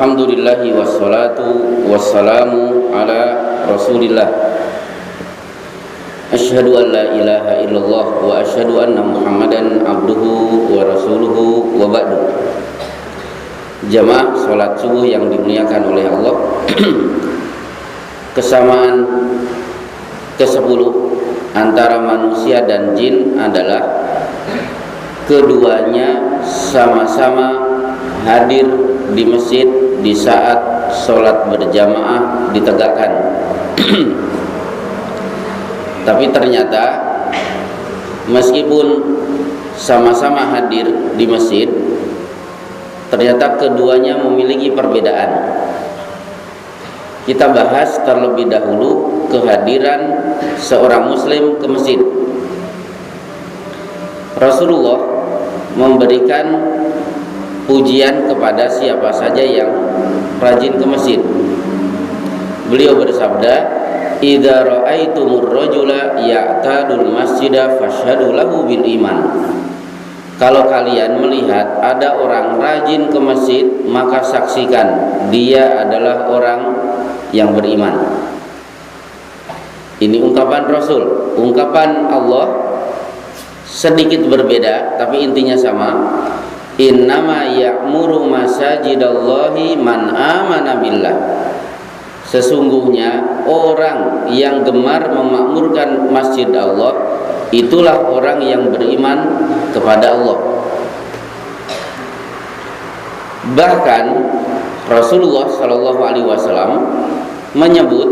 Alhamdulillahi wassalatu wassalamu ala Rasulillah. Asyhadu an la ilaha illallah wa asyhadu anna Muhammadan abduhu wa rasuluhu wa ba'du. Jamaah salat subuh yang dimuliakan oleh Allah. Kesamaan ke-10 antara manusia dan jin adalah keduanya sama-sama hadir di masjid di saat sholat berjamaah ditegakkan. Tapi ternyata meskipun sama-sama hadir di masjid, ternyata keduanya memiliki perbedaan. Kita bahas terlebih dahulu kehadiran seorang muslim ke masjid. Rasulullah memberikan pujian kepada siapa saja yang rajin ke masjid. Beliau bersabda, "Idza ra'aitumur rajula ya'tadul masjida fashhadu lahu bil iman." Kalau kalian melihat ada orang rajin ke masjid, maka saksikan dia adalah orang yang beriman. Ini ungkapan Rasul. Ungkapan Allah sedikit berbeda, tapi intinya sama. Innama ya'muru masajidallahi man amana billah. Sesungguhnya orang yang gemar memakmurkan masjid Allah, itulah orang yang beriman kepada Allah. Bahkan Rasulullah SAW menyebut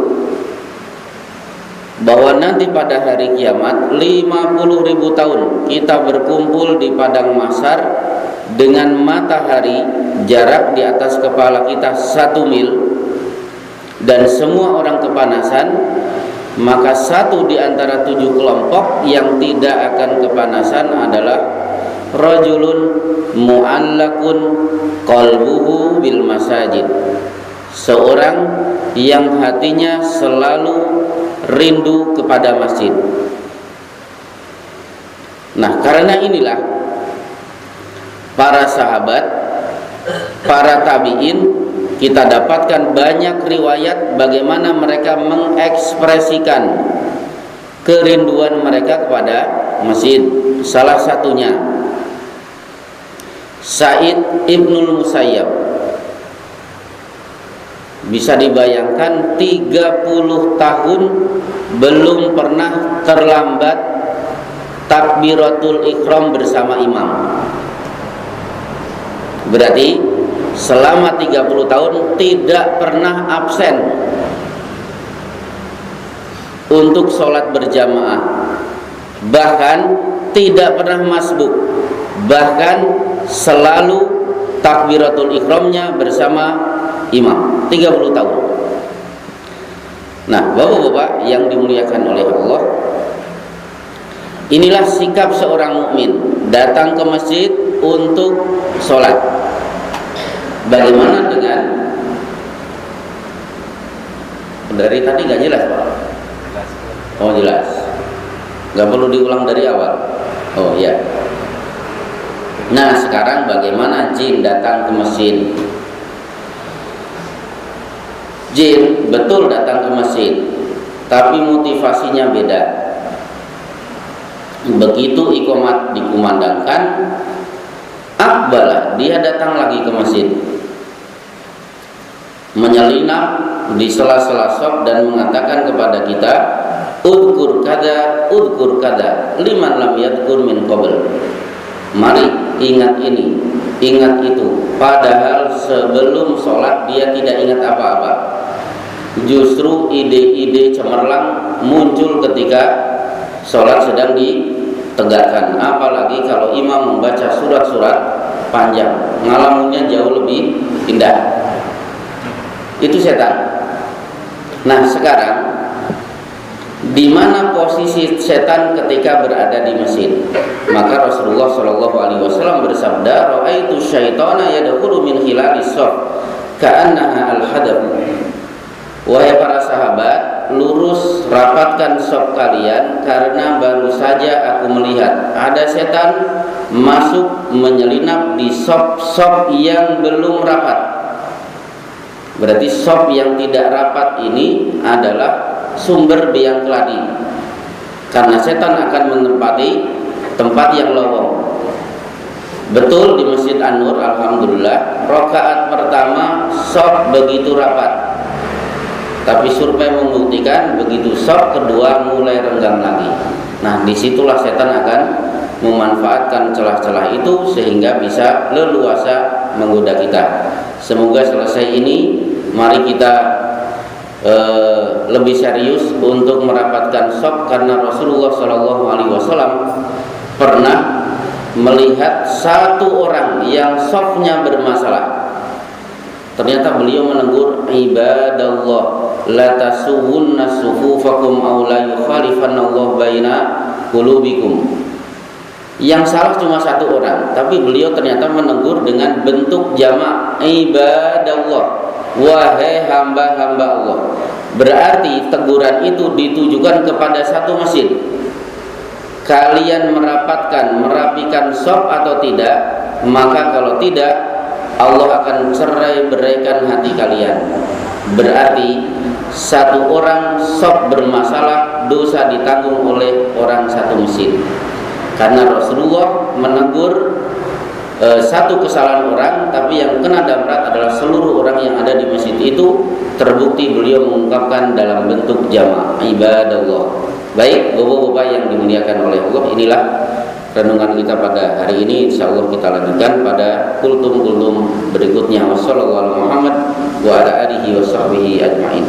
bahwa nanti pada hari kiamat 50.000 tahun kita berkumpul di padang mahsyar dengan matahari jarak di atas kepala kita 1 mil dan semua orang kepanasan, maka satu di antara 7 kelompok yang tidak akan kepanasan adalah rajulun mu'allakun qalbuhu bil masajid, seorang yang hatinya selalu rindu kepada masjid. Nah, karena inilah para sahabat, para tabi'in, kita dapatkan banyak riwayat bagaimana mereka mengekspresikan kerinduan mereka kepada masjid. Salah satunya Sa'id Ibnul Musayyab. Bisa dibayangkan 30 tahun belum pernah terlambat takbiratul ihram bersama imam. Berarti selama 30 tahun tidak pernah absen untuk sholat berjamaah, bahkan tidak pernah masbuk, bahkan selalu takbiratul ihramnya bersama imam 30 tahun. Nah, bapak-bapak yang dimuliakan oleh Allah, inilah sikap seorang mukmin datang ke masjid untuk sholat. Bagaimana dengan dari tadi gak jelas Pak? Oh jelas, gak perlu diulang dari awal. Oh iya. Nah sekarang bagaimana jin datang ke masjid? Jin betul datang ke masjid, tapi motivasinya beda. Begitu iqamat dikumandangkan, akbalah, dia datang lagi ke masjid, menyelinap di sela-sela shop dan mengatakan kepada kita, udkur kada liman lam yadkur min qabl. Mari ingat ini, ingat itu. Padahal sebelum sholat dia tidak ingat apa-apa. Justru ide-ide cemerlang muncul ketika sholat sedang ditegakkan. Apalagi kalau imam membaca surat-surat panjang, ngalamunnya jauh lebih indah. Itu setan. Nah sekarang di mana posisi setan ketika berada di masjid? Maka Rasulullah SAW bersabda, "Ra'aitu syaitana yadkhulu min khilalis shaf ka'annaha al-hadab." Wahai para sahabat, lurus rapatkan shaf kalian, karena baru saja aku melihat ada setan masuk menyelinap di shaf-shaf yang belum rapat. Berarti shop yang tidak rapat ini adalah sumber biang keladi, karena setan akan menempati tempat yang lowong. Betul di Masjid An-Nur, alhamdulillah, rakaat pertama shop begitu rapat. Tapi survei membuktikan begitu shop kedua mulai renggang lagi. Nah, disitulah setan akan memanfaatkan celah-celah itu sehingga bisa leluasa menggoda kita. Semoga selesai ini, mari kita lebih serius untuk merapatkan shop, karena Rasulullah SAW pernah melihat satu orang yang shopnya bermasalah. Ternyata beliau menegur, ibadallah, la tasuwunna sufufakum aw la yukhalifanallahu baina qulubikum. Yang salah cuma satu orang, tapi beliau ternyata menegur dengan bentuk jamak, ibadallah, wahai hamba-hamba Allah. Berarti teguran itu ditujukan kepada satu masjid. Kalian merapikan shop atau tidak? Maka kalau tidak, Allah akan cerai beraikan hati kalian. Berarti satu orang shop bermasalah, dosa ditanggung oleh orang satu masjid. Karena Rasulullah menegur satu kesalahan orang, tapi yang kena damprat adalah seluruh orang yang ada di masjid itu. Terbukti beliau mengungkapkan dalam bentuk jamak, ibadallah. Baik, bapak-bapak yang dimuliakan oleh Allah, inilah renungan kita pada hari ini. Insyaallah kita lanjutkan pada kultum berikutnya. Wassallallahu Muhammad wa ala alihi wa sahbihi ajma'in.